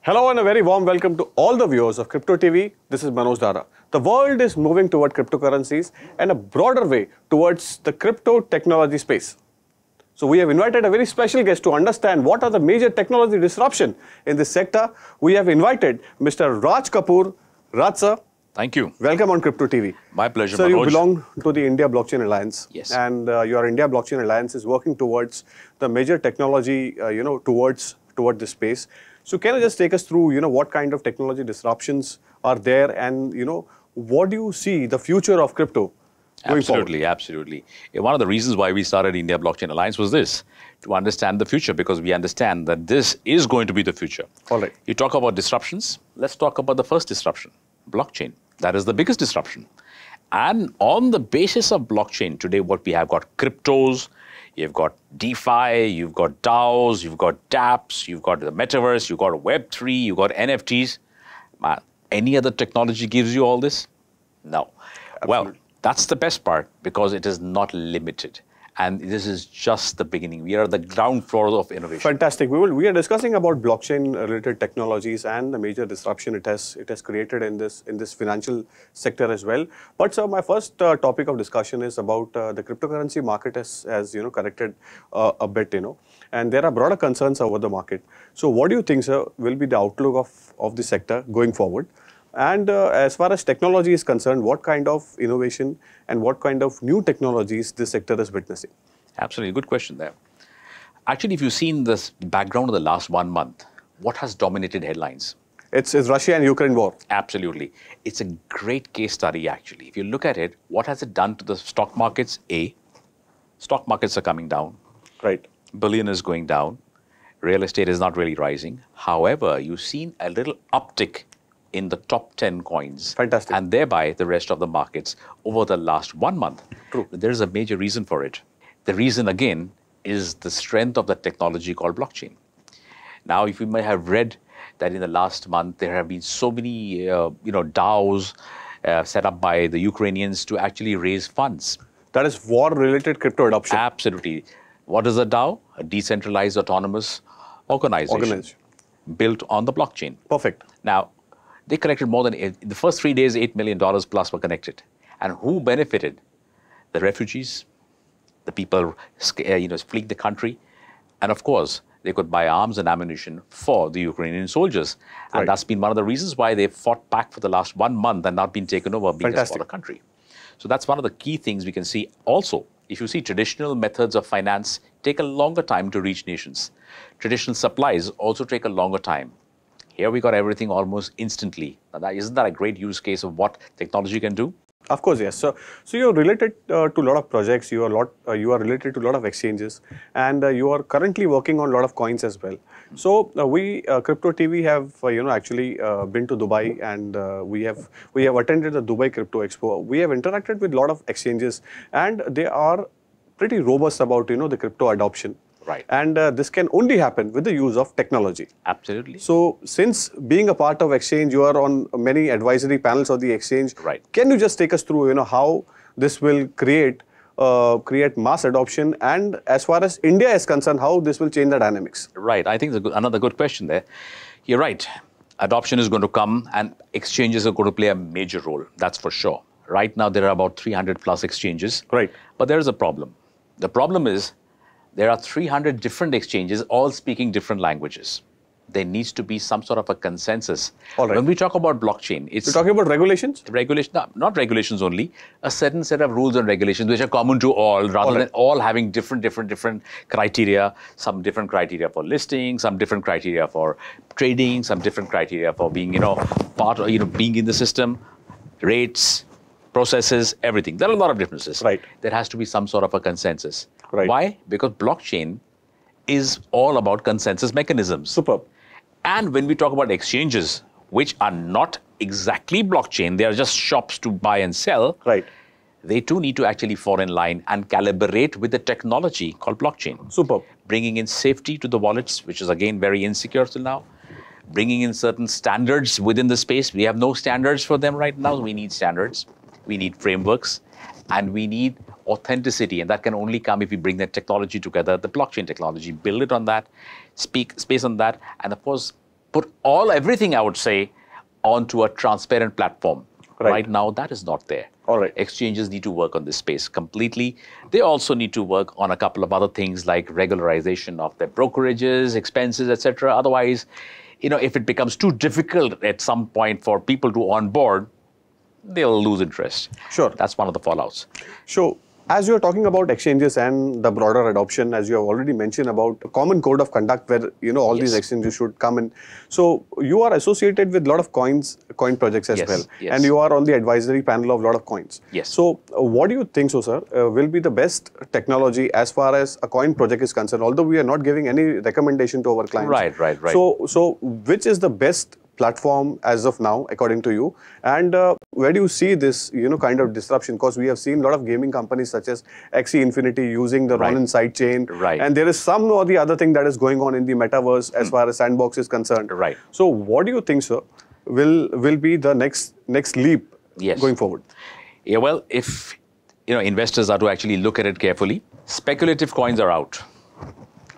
Hello and a very warm welcome to all the viewers of CryptoTV. This is Manoj Dara. The world is moving toward cryptocurrencies and a broader way towards the crypto technology space. So we have invited a very special guest to understand what are the major technology disruption in this sector. We have invited Mr. Raj Kapoor. Raj sir, thank you. Welcome on CryptoTV. My pleasure, Sir, Manoj. you belong to the India Blockchain Alliance. Yes. And your India Blockchain Alliance is working towards the major technology, towards this space. So can you just take us through, what kind of technology disruptions are there and, what do you see the future of crypto going forward? Absolutely. One of the reasons why we started India Blockchain Alliance was this, to understand the future, because we understand that this is going to be the future. All right. You talk about disruptions. Let's talk about the first disruption, blockchain. That is the biggest disruption. And on the basis of blockchain, today what we have got cryptos, you've got DeFi, you've got DAOs, you've got dApps, you've got the Metaverse, you've got Web3, you've got NFTs. Any other technology gives you all this? No. Absolutely. Well, that's the best part because it is not limited. And this is just the beginning. We are at the ground floor of innovation. Fantastic. We are discussing about blockchain-related technologies and the major disruption it has created in this financial sector as well. But sir, my first topic of discussion is about the cryptocurrency market has corrected a bit, and there are broader concerns over the market. So what do you think, sir, will be the outlook of the sector going forward? And as far as technology is concerned, what kind of innovation and what kind of new technologies this sector is witnessing? Absolutely, good question there. Actually, if you've seen this background of the last 1 month, what has dominated headlines? It's Russia and Ukraine war. Absolutely. It's a great case study, actually. If you look at it, what has it done to the stock markets? Stock markets are coming down. Right. Bullion is going down. Real estate is not really rising. However, you've seen a little uptick in the top 10 coins. Fantastic. And thereby the rest of the markets over the last 1 month. True. There's a major reason for it. The reason, again, is the strength of the technology called blockchain. Now, if you may have read that in the last month, there have been so many, DAOs set up by the Ukrainians to actually raise funds. That is war-related crypto adoption. Absolutely. What is a DAO? A decentralized autonomous organization. Built on the blockchain. Perfect. Now, they collected more than, in the first 3 days, $8 million plus were connected. And who benefited? The refugees, the people fleeing the country, and of course, they could buy arms and ammunition for the Ukrainian soldiers. And that's been one of the reasons why they fought back for the last 1 month and not been taken over, being a smaller country. So that's one of the key things we can see. Also, if you see traditional methods of finance take a longer time to reach nations. Traditional supplies also take a longer time. Here we got everything almost instantly. Now, isn't that a great use case of what technology can do? Of course, yes. So you're related to a lot of projects. You are related to a lot of exchanges, and you are currently working on a lot of coins as well. So we CryptoTV have actually been to Dubai, and we have attended the Dubai Crypto Expo. We have interacted with a lot of exchanges, and they are pretty robust about the crypto adoption. Right. And this can only happen with the use of technology. Absolutely. So since being a part of exchange, you are on many advisory panels of the exchange. Right. Can you just take us through, how this will create mass adoption, and as far as India is concerned, how this will change the dynamics? Right. I think another good question there. You're right. Adoption is going to come and exchanges are going to play a major role. That's for sure. Right now, there are about 300 plus exchanges. Right. But there is a problem. The problem is, there are 300 different exchanges, all speaking different languages. There needs to be some sort of a consensus. All right. When we talk about blockchain, it's... You're talking about regulations? Not regulations only, a certain set of rules and regulations which are common to all, rather than all having different criteria, some different criteria for listing, some different criteria for trading, some different criteria for being, part of, being in the system, rates, processes, everything. There are a lot of differences. Right. There has to be some sort of a consensus. Right. Why? Because blockchain is all about consensus mechanisms. Superb. And when we talk about exchanges, which are not exactly blockchain, they are just shops to buy and sell. Right. They too need to actually fall in line and calibrate with the technology called blockchain. Superb. Bringing in safety to the wallets, which is again very insecure till now. Bringing in certain standards within the space. We have no standards for them right now. We need standards. We need frameworks. And we need authenticity, and that can only come if we bring that technology together, the blockchain technology, build it on that, space on that, and of course, put everything, I would say, onto a transparent platform. Right now, that is not there. All right. Exchanges need to work on this space completely. They also need to work on a couple of other things like regularization of their brokerages, expenses, etc. Otherwise, if it becomes too difficult at some point for people to onboard, they'll lose interest. Sure. That's one of the fallouts. So, as you are talking about exchanges and the broader adoption, as you have already mentioned about a common code of conduct where, all these exchanges should come in. So, you are associated with a lot of coin projects as well. Yes. And you are on the advisory panel of a lot of coins. Yes. So, what do you think, sir, will be the best technology as far as a coin project is concerned? Although we are not giving any recommendation to our clients. Right. So which is the best platform as of now, according to you? And where do you see this, kind of disruption? Because we have seen a lot of gaming companies such as Axie Infinity using the Ronin sidechain. Right. And there is some or the other thing that is going on in the metaverse as far as Sandbox is concerned. Right. So what do you think, sir, will be the next leap going forward? Yeah, well, if investors are to actually look at it carefully, speculative coins are out.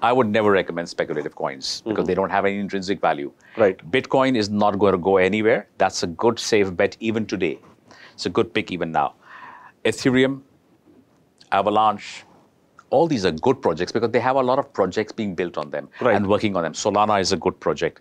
I would never recommend speculative coins because they don't have any intrinsic value. Right. Bitcoin is not going to go anywhere. That's a good, safe bet even today. It's a good pick even now. Ethereum, Avalanche, all these are good projects because they have a lot of projects being built on them and working on them. Solana is a good project.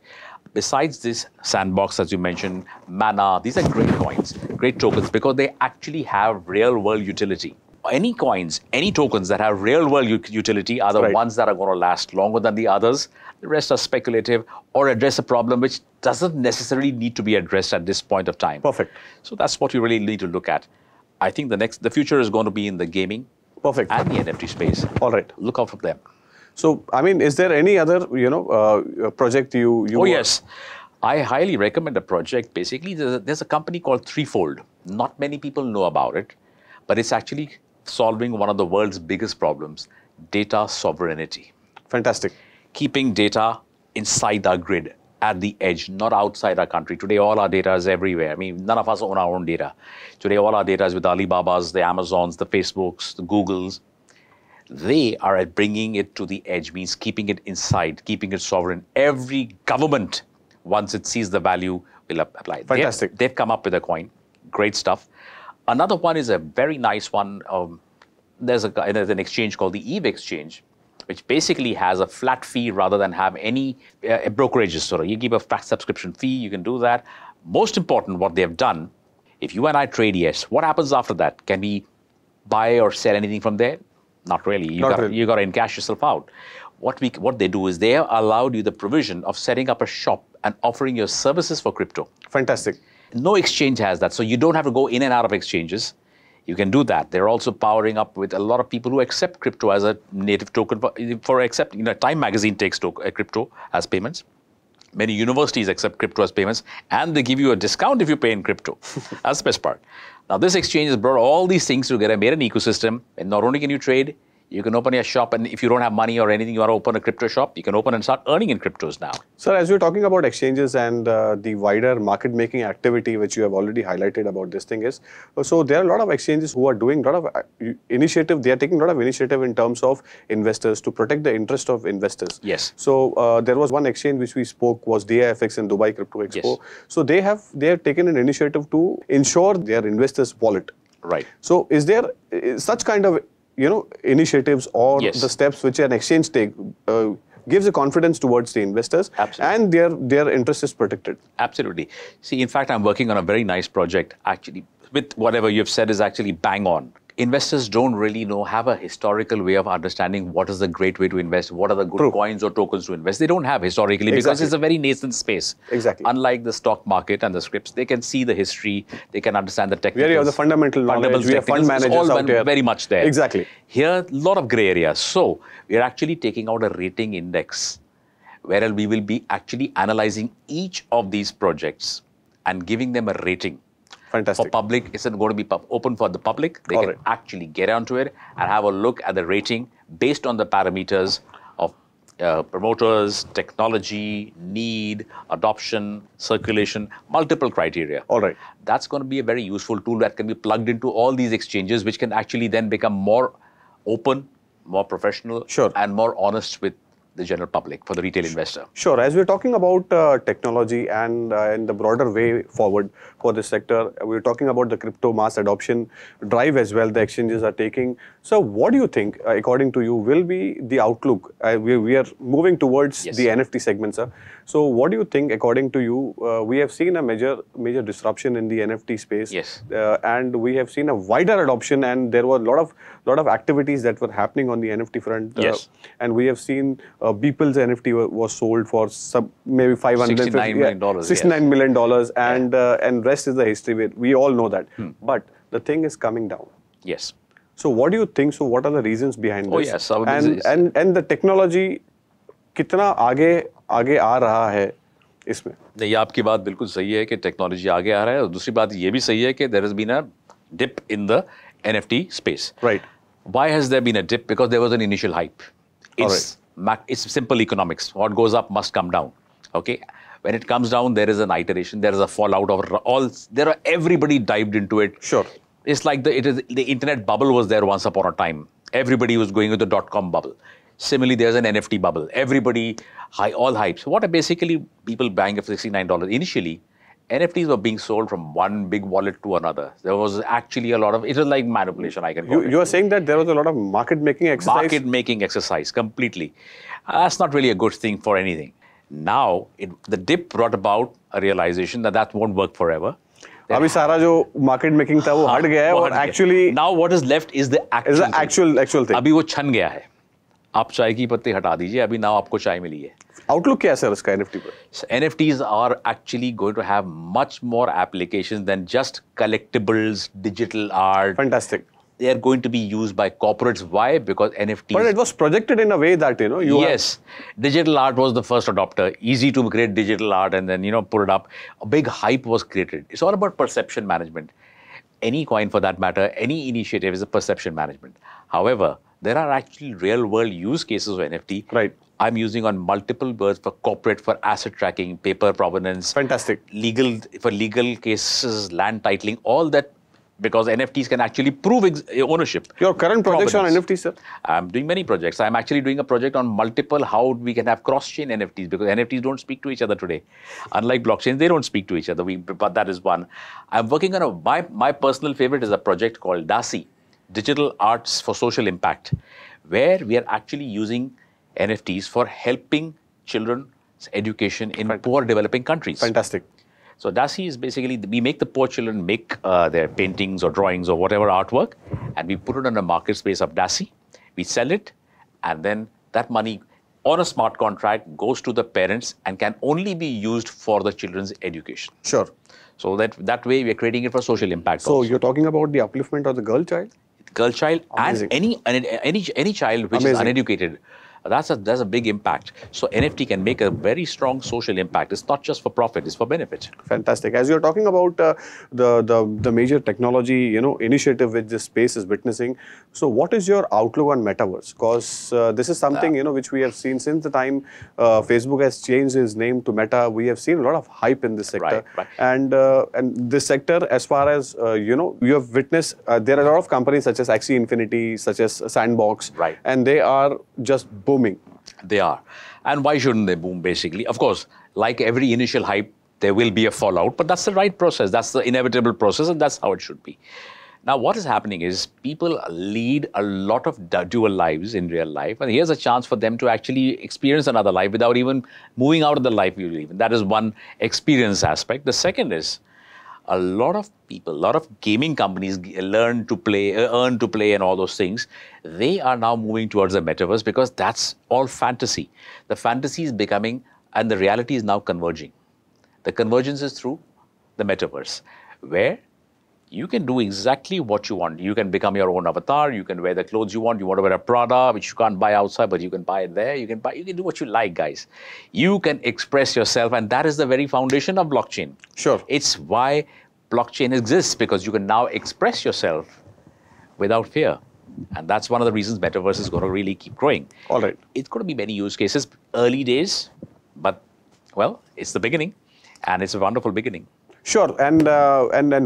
Besides this, Sandbox, as you mentioned, Mana, these are great coins, great tokens because they actually have real-world utility. Any coins, any tokens that have real-world utility are the ones that are going to last longer than the others. The rest are speculative or address a problem which doesn't necessarily need to be addressed at this point of time. Perfect. So that's what you really need to look at. I think the future is going to be in the gaming and the NFT space. All right. Look out for them. So, I mean, is there any other, project you Oh, yes. I highly recommend a project. Basically, there's a company called Threefold. Not many people know about it, but it's actually solving one of the world's biggest problems, data sovereignty. Fantastic. Keeping data inside our grid, at the edge, not outside our country. Today, all our data is everywhere. I mean, none of us own our own data. Today, all our data is with Alibabas, the Amazons, the Facebooks, the Googles. They are at bringing it to the edge, means keeping it inside, keeping it sovereign. Every government, once it sees the value, will apply. Fantastic. They've come up with a coin. Great stuff. Another one is a very nice one. There's an exchange called the Eve Exchange, which basically has a flat fee rather than have any brokerages. So you give a flat subscription fee, you can do that. Most important, what they have done, if you and I trade, yes, what happens after that? Can we buy or sell anything from there? Not really. You got to encash yourself out. What they do is they have allowed you the provision of setting up a shop and offering your services for crypto. Fantastic. No exchange has that, so you don't have to go in and out of exchanges. You can do that. They're also powering up with a lot of people who accept crypto as a native token Time Magazine takes crypto as payments. Many universities accept crypto as payments, and they give you a discount if you pay in crypto. That's the best part. Now, this exchange has brought all these things together, made an ecosystem, and not only can you trade, you can open a shop, and if you don't have money or anything, you want to open a crypto shop, you can open and start earning in cryptos now. Sir, as you're talking about exchanges and the wider market-making activity, which you have already highlighted about this thing is, so there are a lot of exchanges who are doing a lot of initiative. They are taking a lot of initiative in terms of investors to protect the interest of investors. Yes. So there was one exchange which we spoke was DIFX in Dubai Crypto Expo. Yes. So they have taken an initiative to ensure their investors' wallet. Right. So is there such kind of initiatives or Yes. the steps which an exchange take gives a confidence towards the investors. Absolutely. And their interest is protected. Absolutely. See, in fact, I'm working on a very nice project actually with whatever you've said is actually bang on. Investors don't really have a historical way of understanding what is a great way to invest, what are the good coins or tokens to invest. They don't have historically because it's a very nascent space. Exactly. Unlike the stock market and the scripts, they can see the history, they can understand the technicals. We have the fundamental knowledge, we have fund managers all out there. Very much there. Exactly. Here, a lot of gray areas. So, we are actually taking out a rating index where we will be actually analyzing each of these projects and giving them a rating. Fantastic. For public, it's going to be open for the public. They can actually get onto it and have a look at the rating based on the parameters of promoters, technology, need, adoption, circulation, multiple criteria. All right. That's going to be a very useful tool that can be plugged into all these exchanges, which can actually then become more open, more professional, and more honest with the general public, for the retail investor. Sure. As we're talking about technology and in the broader way forward for this sector, we're talking about the crypto mass adoption drive as well the exchanges are taking. So what do you think, according to you, will be the outlook? We are moving towards Yes. the NFT segment, sir. So what do you think, according to you, we have seen a major disruption in the NFT space. Yes. And we have seen a wider adoption, and there were a lot of activities that were happening on the NFT front. Yes. And we have seen Beeple's NFT was sold for maybe $550 $69 million, $69 million, and rest is the history. We all know that. But the thing is coming down. Yes. So what do you think? So what are the reasons behind this? Oh, yes. So and the technology कितना आगे आ रहा है इसमें? नहीं, आपकी बात बिल्कुल सही है कि टेक्नोलॉजी आगे आ रहा है, और दूसरी बात ये भी सही है कि there has been a dip in the NFT space. Right. Why has there been a dip? Because there was an initial hype. It's simple economics. What goes up must come down. Okay. When it comes down, there is an iteration. There is a fallout of all. Everybody dived into it. Sure. It's like the internet bubble was there once upon a time. Everybody was going with the .com bubble. Similarly, there's an NFT bubble. Everybody, all hypes. What are basically people buying for $69? Initially, NFTs were being sold from one big wallet to another. There was actually a lot of, it was like manipulation, I can call it. You are saying that there was a lot of market-making exercise? Market-making exercise, completely. That's not really a good thing for anything. Now, the dip brought about a realization that won't work forever. अभी सारा जो market making था वो हट गया है और actually now what is left is the actual thing. अभी वो छन गया है. आप चाय की पत्ती हटा दीजिए, अभी now आपको चाय मिली है. Outlook क्या है सर इसका NFT पर? So NFTs are actually going to have much more applications than just collectibles, digital art. Fantastic. They are going to be used by corporates. Why? Because NFTs. But it was projected in a way that, yes, digital art was the first adopter. Easy to create digital art and then, put it up. A big hype was created. It's all about perception management. Any coin for that matter, any initiative is a perception management. However, there are actually real world use cases of NFT. Right. I'm using on multiple words for corporate, for asset tracking, paper provenance. Fantastic. For legal cases, land titling, all that. Because NFTs can actually prove ownership. Your current projects on NFTs, sir? I'm doing many projects. I'm actually doing a project on multiple, how we can have cross-chain NFTs, because NFTs don't speak to each other today. Unlike blockchains, they don't speak to each other. But that is one. I'm working on my personal favorite is a project called DASI, Digital Arts for Social Impact, where we are actually using NFTs for helping children's education in poor developing countries. Fantastic. So DASI is basically, we make the poor children make their paintings or drawings or whatever artwork, and we put it on the market space of DASI. We sell it, and then that money on a smart contract goes to the parents and can only be used for the children's education. Sure. So that way we are creating it for social impact. So also. You're talking about the upliftment of the girl child? Girl child. Amazing. And any child which is uneducated. That's a big impact. So NFT can make a very strong social impact. It's not just for profit; it's for benefit. Fantastic. As you're talking about the major technology initiative which this space is witnessing, so what is your outlook on Metaverse? Because this is something which we have seen since the time Facebook has changed its name to Meta. We have seen a lot of hype in this sector, right. And this sector, as far as you have witnessed, there are a lot of companies such as Axie Infinity, such as Sandbox, right, and they are just booming. They are. And why shouldn't they boom, basically? Of course, like every initial hype, there will be a fallout, but that's the right process. That's the inevitable process, and that's how it should be. Now, what is happening is people lead a lot of dual lives in real life, and here's a chance for them to actually experience another life without even moving out of the life you live. That is one experience aspect. The second is, a lot of people, a lot of gaming companies earn to play and all those things. They are now moving towards the metaverse because that's all fantasy. The fantasy is becoming, and the reality is now converging. The convergence is through the metaverse, where you can do exactly what you want. You can become your own avatar. You can wear the clothes you want. You want to wear a Prada, which you can't buy outside, but you can buy it there. You can do what you like, guys. You can express yourself, and that is the very foundation of blockchain. Sure. It's why blockchain exists, because you can now express yourself without fear. And that's one of the reasons Metaverse is going to really keep growing. All right. It's going to be many use cases, early days, but, well, it's the beginning, and it's a wonderful beginning. Sure, and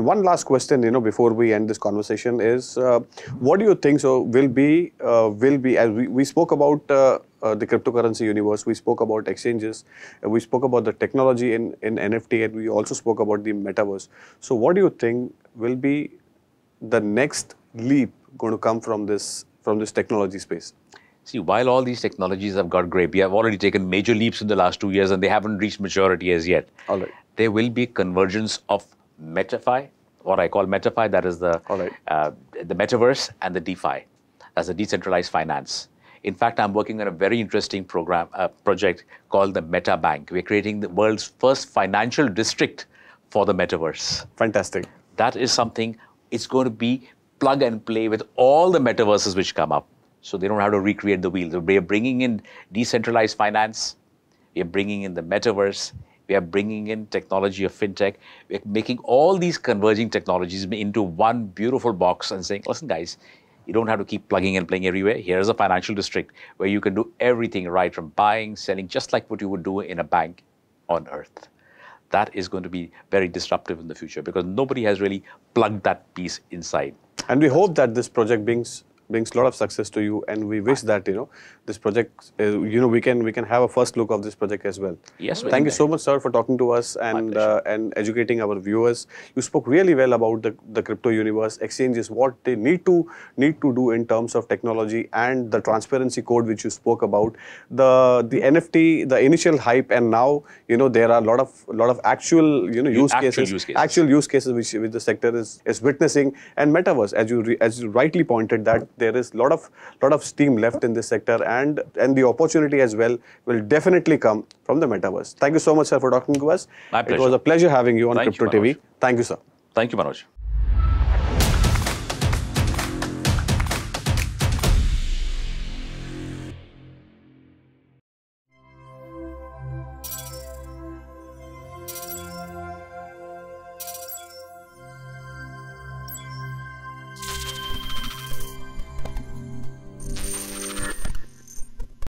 one last question, before we end this conversation is, what do you think? So will be as we spoke about the cryptocurrency universe. We spoke about exchanges. We spoke about the technology in NFT, and we also spoke about the metaverse. So, what do you think will be the next leap going to come from this technology space? See, while all these technologies have got great, we have already taken major leaps in the last 2 years and they haven't reached maturity as yet. All right. There will be convergence of MetaFi, what I call MetaFi, that is the Metaverse, and the DeFi, as the decentralized finance. In fact, I'm working on a very interesting project called the Meta Bank. We're creating the world's first financial district for the Metaverse. Fantastic. That is something, it's going to be plug and play with all the metaverses which come up. So they don't have to recreate the wheel. So we are bringing in decentralized finance. We are bringing in the metaverse. We are bringing in technology of fintech. We are making all these converging technologies into one beautiful box and saying, listen, guys, you don't have to keep plugging and playing everywhere. Here's a financial district where you can do everything right from buying, selling, just like what you would do in a bank on earth. That is going to be very disruptive in the future because nobody has really plugged that piece inside. And we hope that this project brings a lot of success to you, and we wish that this project we can have a first look of this project as well. Yes. Thank you so much, sir, for talking to us and educating our viewers. You spoke really well about the crypto universe, exchanges, what they need to do in terms of technology, and the transparency code which you spoke about, the NFT, the initial hype, and now there are a lot of actual use cases which the sector is witnessing, and metaverse, as you rightly pointed that there is a lot of steam left in this sector, and the opportunity as well will definitely come from the metaverse. Thank you so much, sir, for talking to us. My pleasure. It was a pleasure having you on CryptoTV. Thank you, sir. Thank you, Manoj.